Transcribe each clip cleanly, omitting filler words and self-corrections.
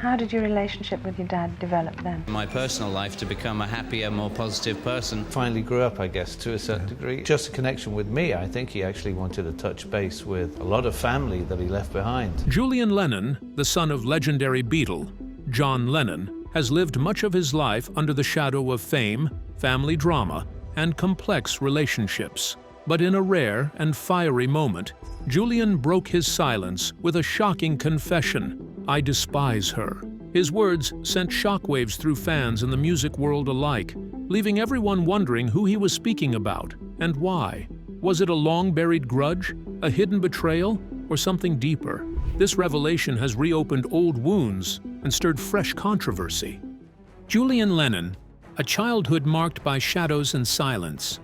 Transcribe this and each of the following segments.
How did your relationship with your dad develop then? My personal life to become a happier, more positive person. Finally grew up, I guess, to a certain degree. Just a connection with me. I think he actually wanted to touch base with a lot of family that he left behind. Julian Lennon, the son of legendary Beatle John Lennon, has lived much of his life under the shadow of fame, family drama, and complex relationships. But in a rare and fiery moment, Julian broke his silence with a shocking confession: "I despise her." His words sent shockwaves through fans and the music world alike, leaving everyone wondering who he was speaking about and why. Was it a long-buried grudge, a hidden betrayal, or something deeper? This revelation has reopened old wounds and stirred fresh controversy. Julian Lennon, a childhood marked by shadows and silence.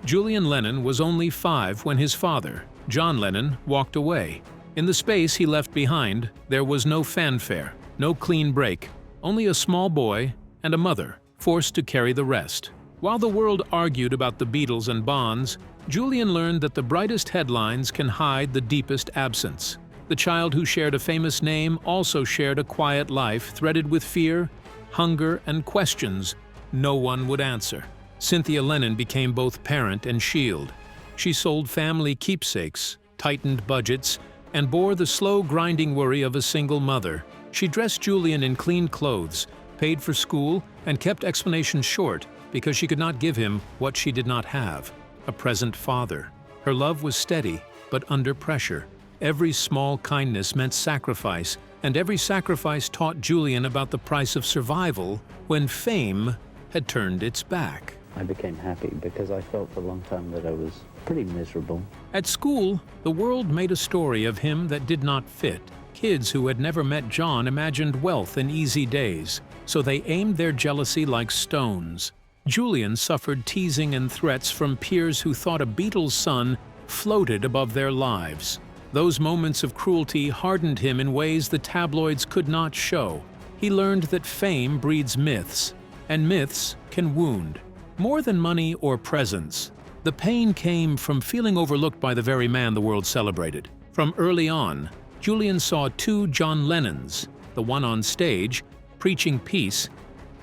Julian Lennon was only 5 when his father, John Lennon, walked away. In the space he left behind, there was no fanfare, no clean break, only a small boy and a mother, forced to carry the rest. While the world argued about the Beatles and Bonds, Julian learned that the brightest headlines can hide the deepest absence. The child who shared a famous name also shared a quiet life threaded with fear, hunger, and questions no one would answer. Cynthia Lennon became both parent and shield. She sold family keepsakes, tightened budgets, and bore the slow, grinding worry of a single mother. She dressed Julian in clean clothes, paid for school, and kept explanations short because she could not give him what she did not have: a present father. Her love was steady, but under pressure. Every small kindness meant sacrifice, and every sacrifice taught Julian about the price of survival when fame had turned its back. I became happy because I felt for a long time that I was pretty miserable. At school, the world made a story of him that did not fit. Kids who had never met John imagined wealth and easy days, so they aimed their jealousy like stones. Julian suffered teasing and threats from peers who thought a Beatles son floated above their lives. Those moments of cruelty hardened him in ways the tabloids could not show. He learned that fame breeds myths, and myths can wound. More than money or presence, the pain came from feeling overlooked by the very man the world celebrated. From early on, Julian saw 2 John Lennons, the one on stage, preaching peace,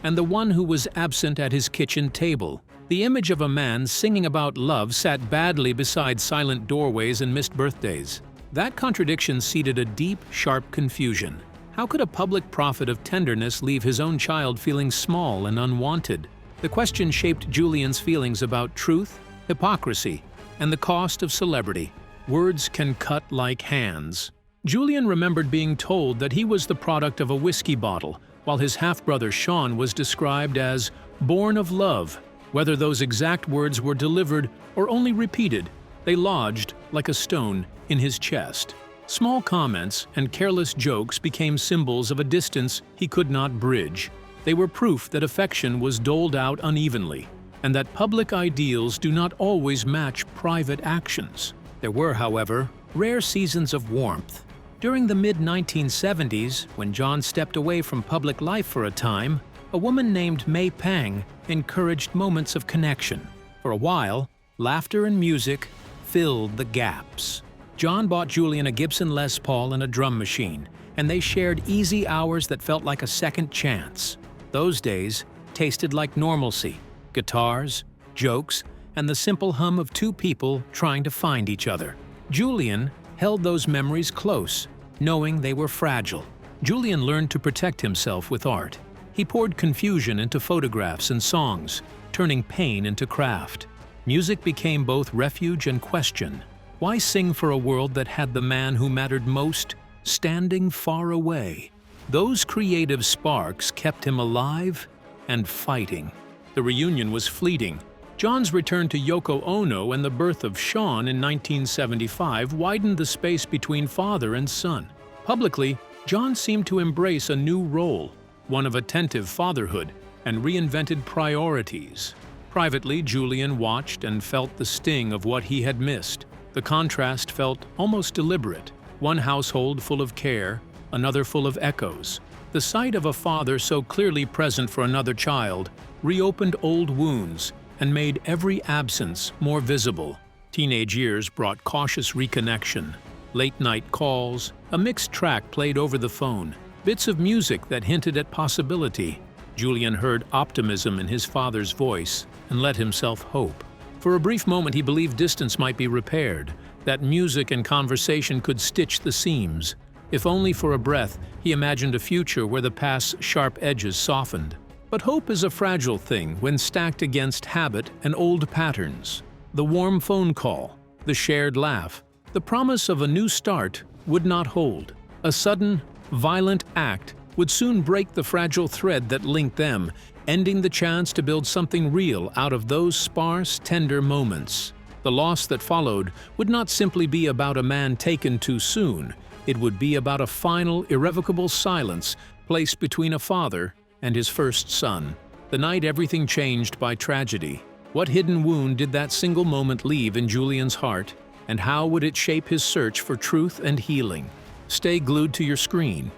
and the one who was absent at his kitchen table. The image of a man singing about love sat badly beside silent doorways and missed birthdays. That contradiction seeded a deep, sharp confusion. How could a public prophet of tenderness leave his own child feeling small and unwanted? The question shaped Julian's feelings about truth, hypocrisy, and the cost of celebrity. Words can cut like hands. Julian remembered being told that he was the product of a whiskey bottle, while his half-brother Sean was described as born of love. Whether those exact words were delivered or only repeated, they lodged like a stone in his chest. Small comments and careless jokes became symbols of a distance he could not bridge. They were proof that affection was doled out unevenly, and that public ideals do not always match private actions. There were, however, rare seasons of warmth. During the mid-1970s, when John stepped away from public life for a time, a woman named May Pang encouraged moments of connection. For a while, laughter and music filled the gaps. John bought Julian a Gibson Les Paul and a drum machine, and they shared easy hours that felt like a second chance. Those days tasted like normalcy: guitars, jokes, and the simple hum of 2 people trying to find each other. Julian held those memories close, knowing they were fragile. Julian learned to protect himself with art. He poured confusion into photographs and songs, turning pain into craft. Music became both refuge and question. Why sing for a world that had the man who mattered most standing far away? Those creative sparks kept him alive and fighting. The reunion was fleeting. John's return to Yoko Ono and the birth of Sean in 1975 widened the space between father and son. Publicly, John seemed to embrace a new role, one of attentive fatherhood, and reinvented priorities. Privately, Julian watched and felt the sting of what he had missed. The contrast felt almost deliberate. One household full of care, another full of echoes. The sight of a father so clearly present for another child reopened old wounds and made every absence more visible. Teenage years brought cautious reconnection. Late-night calls, a mixed track played over the phone, bits of music that hinted at possibility. Julian heard optimism in his father's voice and let himself hope. For a brief moment he believed distance might be repaired, that music and conversation could stitch the seams. If only for a breath, he imagined a future where the past's sharp edges softened. But hope is a fragile thing when stacked against habit and old patterns. The warm phone call, the shared laugh, the promise of a new start would not hold. A sudden, violent act would soon break the fragile thread that linked them, ending the chance to build something real out of those sparse, tender moments. The loss that followed would not simply be about a man taken too soon. It would be about a final, irrevocable silence placed between a father and his first son. The night everything changed by tragedy. What hidden wound did that single moment leave in Julian's heart, and how would it shape his search for truth and healing? Stay glued to your screen.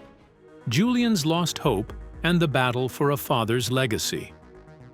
Julian's lost hope and the battle for a father's legacy.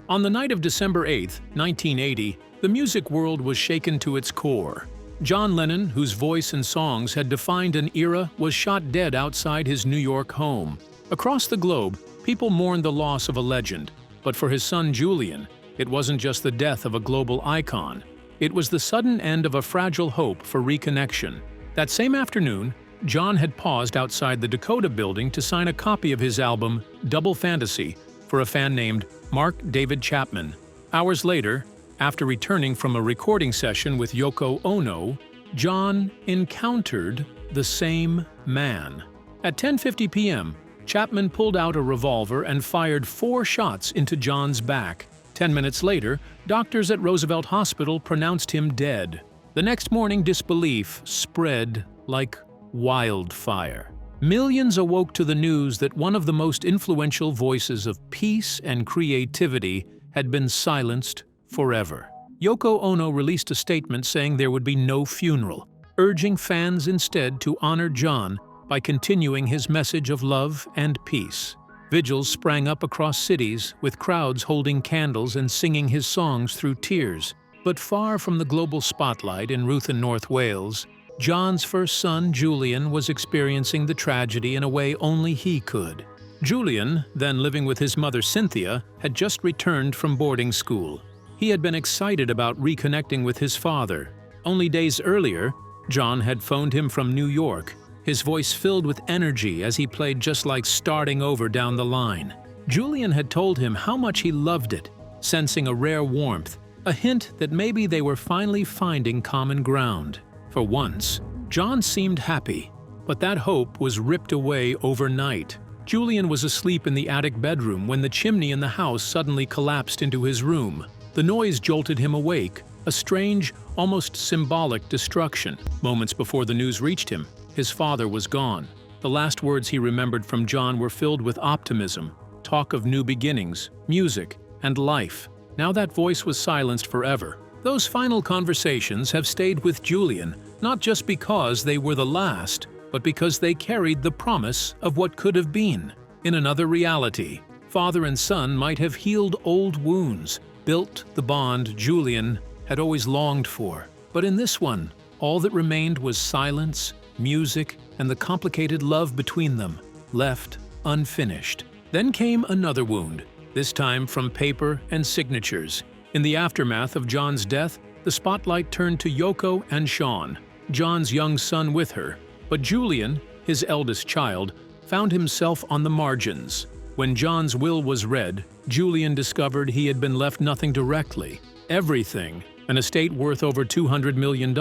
On the night of December 8, 1980, the music world was shaken to its core. John Lennon, whose voice and songs had defined an era, was shot dead outside his New York home. Across the globe, people mourned the loss of a legend, but for his son Julian, it wasn't just the death of a global icon. It was the sudden end of a fragile hope for reconnection. That same afternoon, John had paused outside the Dakota Building to sign a copy of his album, Double Fantasy, for a fan named Mark David Chapman. Hours later, after returning from a recording session with Yoko Ono, John encountered the same man. At 10:50 p.m., Chapman pulled out a revolver and fired 4 shots into John's back. 10 minutes later, doctors at Roosevelt Hospital pronounced him dead. The next morning, disbelief spread like wildfire. Millions awoke to the news that one of the most influential voices of peace and creativity had been silenced forever. Yoko Ono released a statement saying there would be no funeral, urging fans instead to honor John by continuing his message of love and peace. Vigils sprang up across cities, with crowds holding candles and singing his songs through tears. But far from the global spotlight in Ruthven, North Wales, John's first son, Julian, was experiencing the tragedy in a way only he could. Julian, then living with his mother Cynthia, had just returned from boarding school. He had been excited about reconnecting with his father. Only days earlier, John had phoned him from New York, his voice filled with energy as he played just like starting over down the line. Julian had told him how much he loved it, sensing a rare warmth, a hint that maybe they were finally finding common ground. For once, John seemed happy, but that hope was ripped away overnight. Julian was asleep in the attic bedroom when the chimney in the house suddenly collapsed into his room. The noise jolted him awake, a strange, almost symbolic destruction. Moments before the news reached him, his father was gone. The last words he remembered from John were filled with optimism, talk of new beginnings, music, and life. Now that voice was silenced forever. Those final conversations have stayed with Julian, not just because they were the last, but because they carried the promise of what could have been. In another reality, father and son might have healed old wounds, built the bond Julian had always longed for. But in this one, all that remained was silence, music, and the complicated love between them, left unfinished. Then came another wound, this time from paper and signatures. In the aftermath of John's death, the spotlight turned to Yoko and Sean, John's young son with her. But Julian, his eldest child, found himself on the margins. When John's will was read, Julian discovered he had been left nothing directly. Everything, an estate worth over $200 million,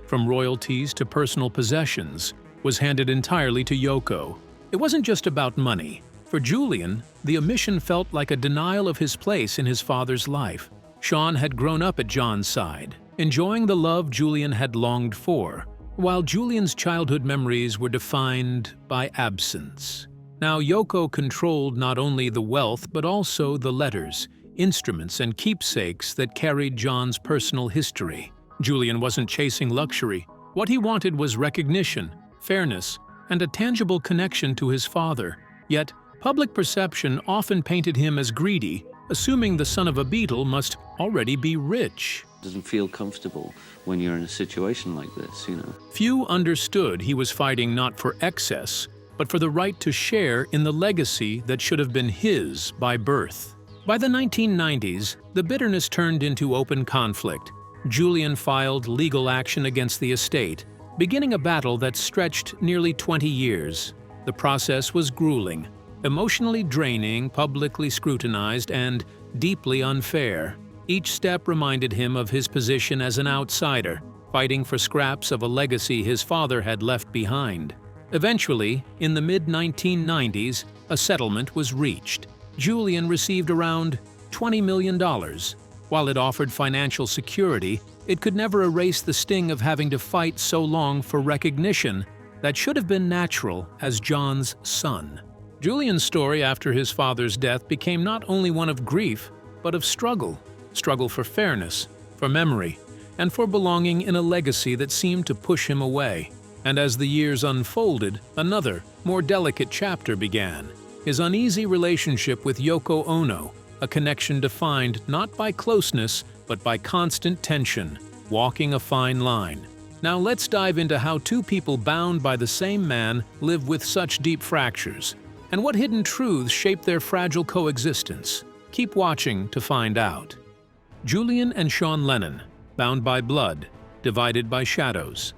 from royalties to personal possessions, was handed entirely to Yoko. It wasn't just about money. For Julian, the omission felt like a denial of his place in his father's life. Sean had grown up at John's side, enjoying the love Julian had longed for, while Julian's childhood memories were defined by absence. Now Yoko controlled not only the wealth but also the letters, instruments, and keepsakes that carried John's personal history. Julian wasn't chasing luxury. What he wanted was recognition, fairness, and a tangible connection to his father. Yet, public perception often painted him as greedy, assuming the son of a Beatle must already be rich. Doesn't feel comfortable when you're in a situation like this, you know. Few understood he was fighting not for excess, but for the right to share in the legacy that should have been his by birth. By the 1990s, the bitterness turned into open conflict. Julian filed legal action against the estate, beginning a battle that stretched nearly 20 years. The process was grueling, emotionally draining, publicly scrutinized, and deeply unfair. Each step reminded him of his position as an outsider, fighting for scraps of a legacy his father had left behind. Eventually, in the mid-1990s, a settlement was reached. Julian received around $20 million. While it offered financial security, it could never erase the sting of having to fight so long for recognition that should have been natural as John's son. Julian's story after his father's death became not only one of grief, but of struggle. Struggle for fairness, for memory, and for belonging in a legacy that seemed to push him away. And as the years unfolded, another, more delicate chapter began. His uneasy relationship with Yoko Ono, a connection defined not by closeness, but by constant tension, walking a fine line. Now let's dive into how two people bound by the same man live with such deep fractures, and what hidden truths shape their fragile coexistence. Keep watching to find out. Julian and Sean Lennon, bound by blood, divided by shadows.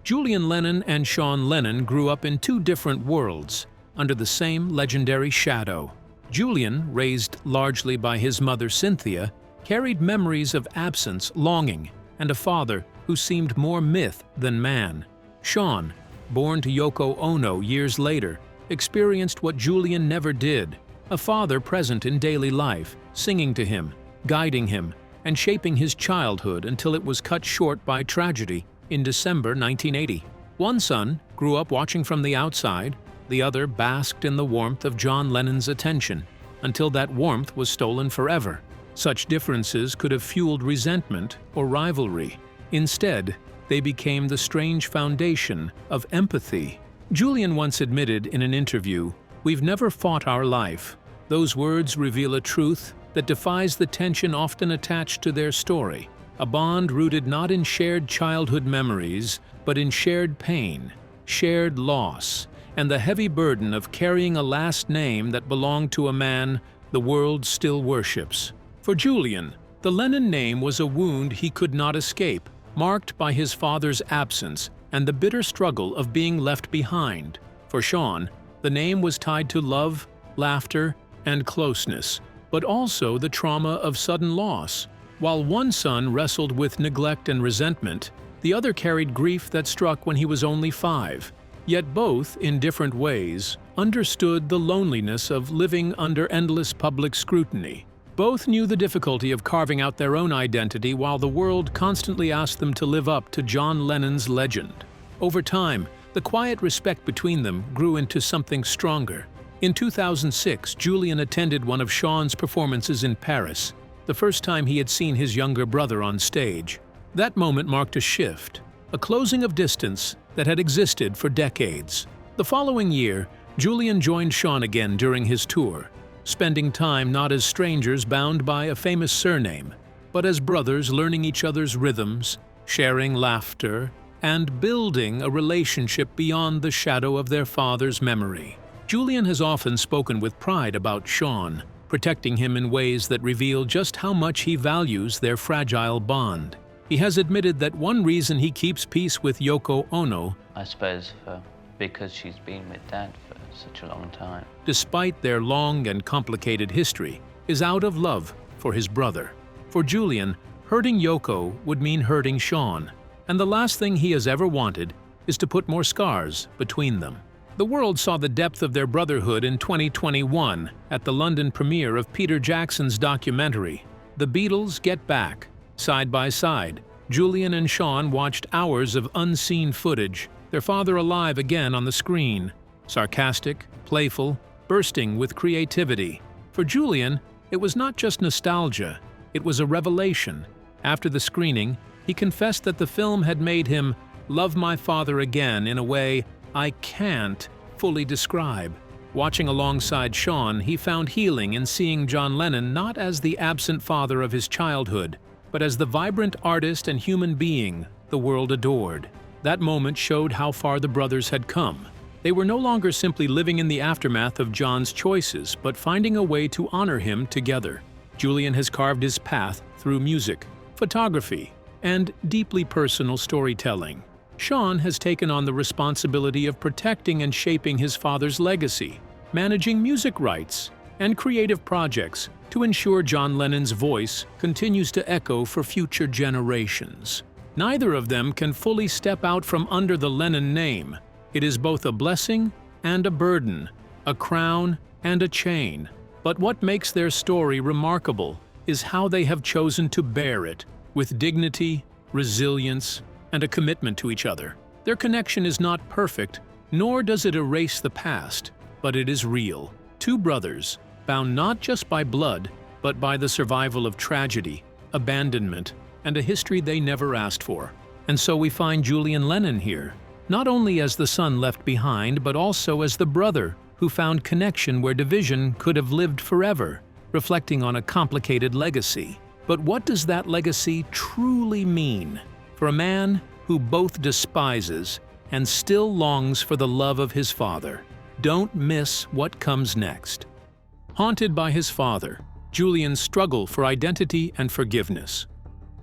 Julian Lennon and Sean Lennon grew up in two different worlds, under the same legendary shadow. Julian, raised largely by his mother Cynthia, carried memories of absence, longing, and a father who seemed more myth than man. Sean, born to Yoko Ono years later, experienced what Julian never did, a father present in daily life, singing to him, guiding him, and shaping his childhood until it was cut short by tragedy in December 1980. One son grew up watching from the outside, the other basked in the warmth of John Lennon's attention, until that warmth was stolen forever. Such differences could have fueled resentment or rivalry. Instead, they became the strange foundation of empathy. Julian once admitted in an interview, "We've never fought our life." Those words reveal a truth that defies the tension often attached to their story, a bond rooted not in shared childhood memories, but in shared pain, shared loss, and the heavy burden of carrying a last name that belonged to a man the world still worships. For Julian, the Lennon name was a wound he could not escape, marked by his father's absence and the bitter struggle of being left behind. For Sean, the name was tied to love, laughter, and closeness, but also the trauma of sudden loss. While one son wrestled with neglect and resentment, the other carried grief that struck when he was only 5. Yet both, in different ways, understood the loneliness of living under endless public scrutiny. Both knew the difficulty of carving out their own identity while the world constantly asked them to live up to John Lennon's legend. Over time, the quiet respect between them grew into something stronger. In 2006, Julian attended one of Sean's performances in Paris, the first time he had seen his younger brother on stage. That moment marked a shift, a closing of distance that had existed for decades. The following year, Julian joined Sean again during his tour, spending time not as strangers bound by a famous surname, but as brothers learning each other's rhythms, sharing laughter, and building a relationship beyond the shadow of their father's memory. Julian has often spoken with pride about Sean, protecting him in ways that reveal just how much he values their fragile bond. He has admitted that one reason he keeps peace with Yoko Ono, I suppose because she's been with Dad for such a long time, despite their long and complicated history, is out of love for his brother. For Julian, hurting Yoko would mean hurting Sean, and the last thing he has ever wanted is to put more scars between them. The world saw the depth of their brotherhood in 2021 at the London premiere of Peter Jackson's documentary, The Beatles Get Back. Side by side, Julian and Sean watched hours of unseen footage, their father alive again on the screen, sarcastic, playful, bursting with creativity. For Julian, it was not just nostalgia, it was a revelation. After the screening, he confessed that the film had made him love my father again in a way I can't fully describe. Watching alongside Sean, he found healing in seeing John Lennon not as the absent father of his childhood, but as the vibrant artist and human being the world adored. That moment showed how far the brothers had come. They were no longer simply living in the aftermath of John's choices, but finding a way to honor him together. Julian has carved his path through music, photography, and deeply personal storytelling. Sean has taken on the responsibility of protecting and shaping his father's legacy, managing music rights and creative projects to ensure John Lennon's voice continues to echo for future generations. Neither of them can fully step out from under the Lennon name. It is both a blessing and a burden, a crown and a chain. But what makes their story remarkable is how they have chosen to bear it, with dignity, resilience, and a commitment to each other. Their connection is not perfect, nor does it erase the past, but it is real. Two brothers, bound not just by blood, but by the survival of tragedy, abandonment, and a history they never asked for. And so we find Julian Lennon here, not only as the son left behind, but also as the brother who found connection where division could have lived forever, reflecting on a complicated legacy. But what does that legacy truly mean for a man who both despises and still longs for the love of his father? Don't miss what comes next. Haunted by his father, Julian's struggle for identity and forgiveness.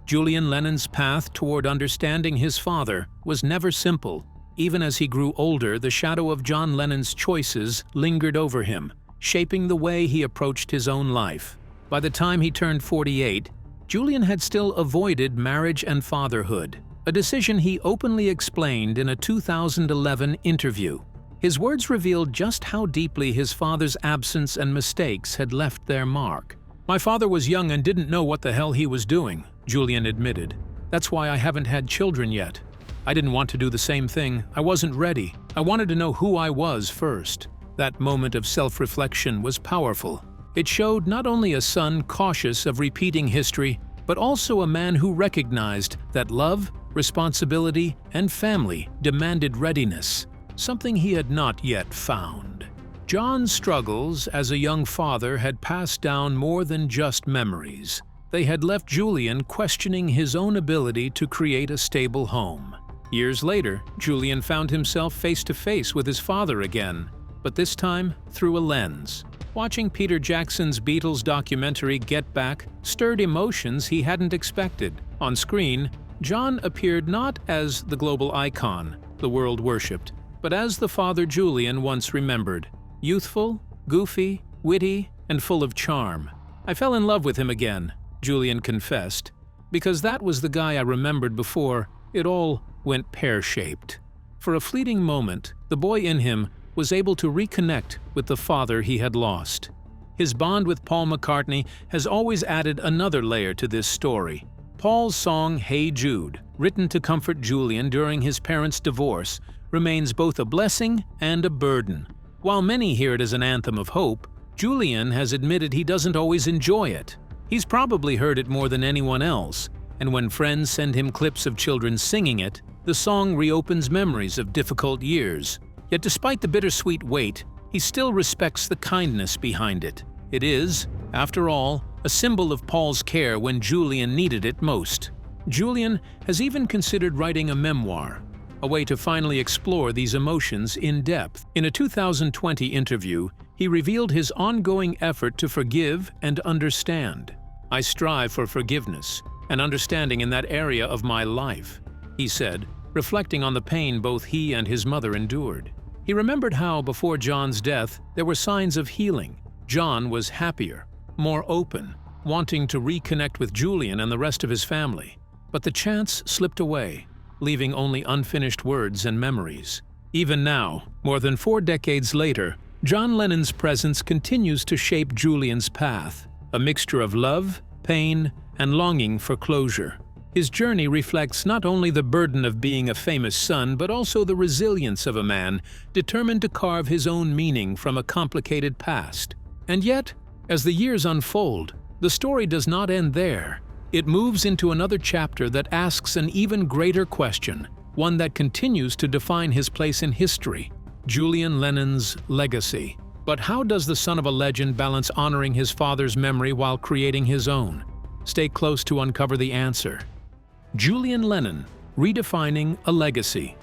Julian Lennon's path toward understanding his father was never simple. Even as he grew older, the shadow of John Lennon's choices lingered over him, shaping the way he approached his own life. By the time he turned 48, Julian had still avoided marriage and fatherhood, a decision he openly explained in a 2011 interview. His words revealed just how deeply his father's absence and mistakes had left their mark. "My father was young and didn't know what the hell he was doing," Julian admitted. "That's why I haven't had children yet. I didn't want to do the same thing. I wasn't ready. I wanted to know who I was first." That moment of self-reflection was powerful. It showed not only a son cautious of repeating history, but also a man who recognized that love, responsibility, and family demanded readiness, something he had not yet found. John's struggles as a young father had passed down more than just memories. They had left Julian questioning his own ability to create a stable home. Years later, Julian found himself face to face with his father again, but this time through a lens. Watching Peter Jackson's Beatles documentary Get Back stirred emotions he hadn't expected. On screen, John appeared not as the global icon the world worshipped, but as the father Julian once remembered. Youthful, goofy, witty, and full of charm. "I fell in love with him again," Julian confessed, "because that was the guy I remembered before it all went pear-shaped." For a fleeting moment, the boy in him was able to reconnect with the father he had lost. His bond with Paul McCartney has always added another layer to this story. Paul's song Hey Jude, written to comfort Julian during his parents' divorce, remains both a blessing and a burden. While many hear it as an anthem of hope, Julian has admitted he doesn't always enjoy it. He's probably heard it more than anyone else, and when friends send him clips of children singing it, the song reopens memories of difficult years. Yet despite the bittersweet weight, he still respects the kindness behind it. It is, after all, a symbol of Paul's care when Julian needed it most. Julian has even considered writing a memoir, a way to finally explore these emotions in depth. In a 2020 interview, he revealed his ongoing effort to forgive and understand. "I strive for forgiveness and understanding in that area of my life," he said, reflecting on the pain both he and his mother endured. He remembered how, before John's death, there were signs of healing. John was happier, more open, wanting to reconnect with Julian and the rest of his family. But the chance slipped away, leaving only unfinished words and memories. Even now, more than 4 decades later, John Lennon's presence continues to shape Julian's path, a mixture of love, pain, and longing for closure. His journey reflects not only the burden of being a famous son, but also the resilience of a man determined to carve his own meaning from a complicated past. And yet, as the years unfold, the story does not end there. It moves into another chapter that asks an even greater question, one that continues to define his place in history: Julian Lennon's legacy. But how does the son of a legend balance honoring his father's memory while creating his own? Stay close to uncover the answer. Julian Lennon, redefining a legacy.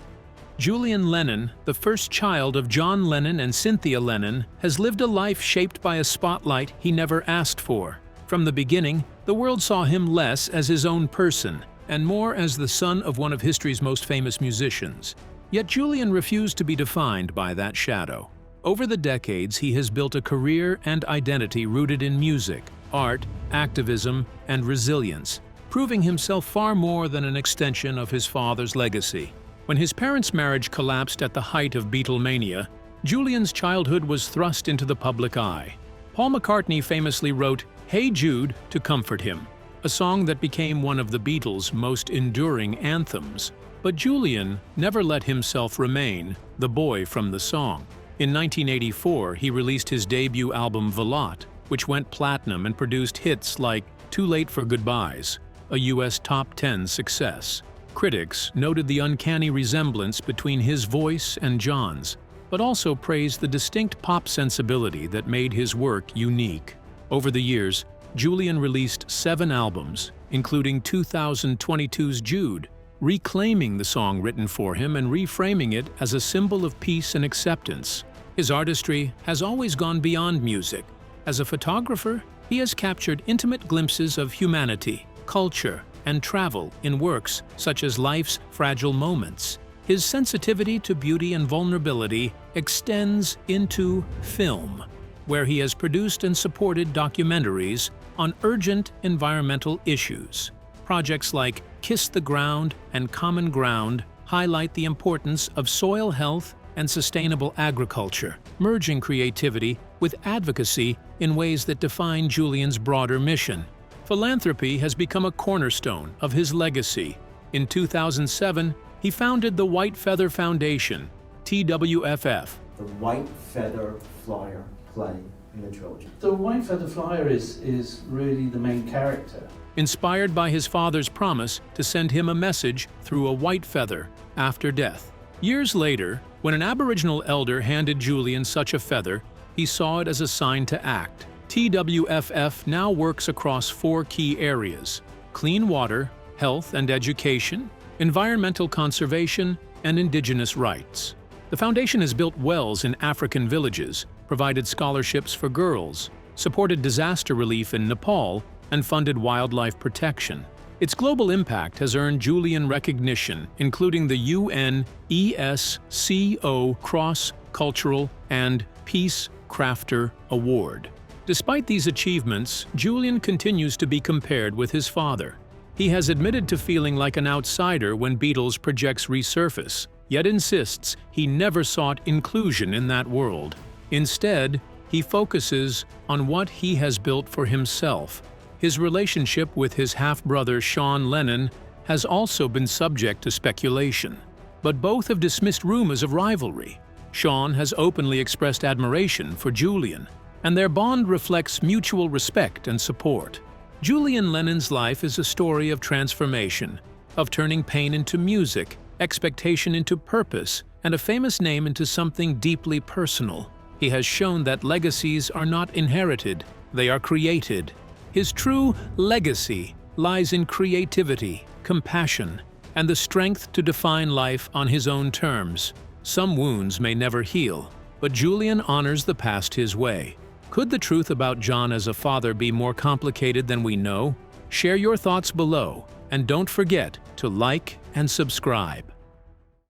Julian Lennon, the first child of John Lennon and Cynthia Lennon, has lived a life shaped by a spotlight he never asked for. From the beginning, the world saw him less as his own person and more as the son of one of history's most famous musicians. Yet Julian refused to be defined by that shadow. Over the decades, he has built a career and identity rooted in music, art, activism, and resilience, proving himself far more than an extension of his father's legacy. When his parents' marriage collapsed at the height of Beatlemania, Julian's childhood was thrust into the public eye. Paul McCartney famously wrote "Hey Jude" to comfort him, a song that became one of the Beatles' most enduring anthems. But Julian never let himself remain the boy from the song. In 1984, he released his debut album Veloute, which went platinum and produced hits like "Too Late for Goodbyes," a US top 10 success. Critics noted the uncanny resemblance between his voice and John's, but also praised the distinct pop sensibility that made his work unique. Over the years, Julian released 7 albums, including 2022's Jude, reclaiming the song written for him and reframing it as a symbol of peace and acceptance. His artistry has always gone beyond music. As a photographer, he has captured intimate glimpses of humanity, culture, and travel in works such as Life's Fragile Moments. His sensitivity to beauty and vulnerability extends into film, where he has produced and supported documentaries on urgent environmental issues. Projects like Kiss the Ground and Common Ground highlight the importance of soil health and sustainable agriculture, merging creativity with advocacy in ways that define Julian's broader mission. Philanthropy has become a cornerstone of his legacy. In 2007, he founded the White Feather Foundation, TWFF. The White Feather Flyer play in the trilogy. The White Feather Flyer is really the main character. Inspired by his father's promise to send him a message through a white feather after death. Years later, when an Aboriginal elder handed Julian such a feather, he saw it as a sign to act. TWFF now works across 4 key areas: clean water, health and education, environmental conservation, and Indigenous rights. The foundation has built wells in African villages, provided scholarships for girls, supported disaster relief in Nepal, and funded wildlife protection. Its global impact has earned Julian recognition, including the UN ESCO Cross-Cultural and Peace Crafter Award. Despite these achievements, Julian continues to be compared with his father. He has admitted to feeling like an outsider when Beatles projects resurface, yet insists he never sought inclusion in that world. Instead, he focuses on what he has built for himself. His relationship with his half-brother Sean Lennon has also been subject to speculation, but both have dismissed rumors of rivalry. Sean has openly expressed admiration for Julian, and their bond reflects mutual respect and support. Julian Lennon's life is a story of transformation, of turning pain into music, expectation into purpose, and a famous name into something deeply personal. He has shown that legacies are not inherited, they are created. His true legacy lies in creativity, compassion, and the strength to define life on his own terms. Some wounds may never heal, but Julian honors the past his way. Could the truth about John as a father be more complicated than we know? Share your thoughts below, and don't forget to like and subscribe.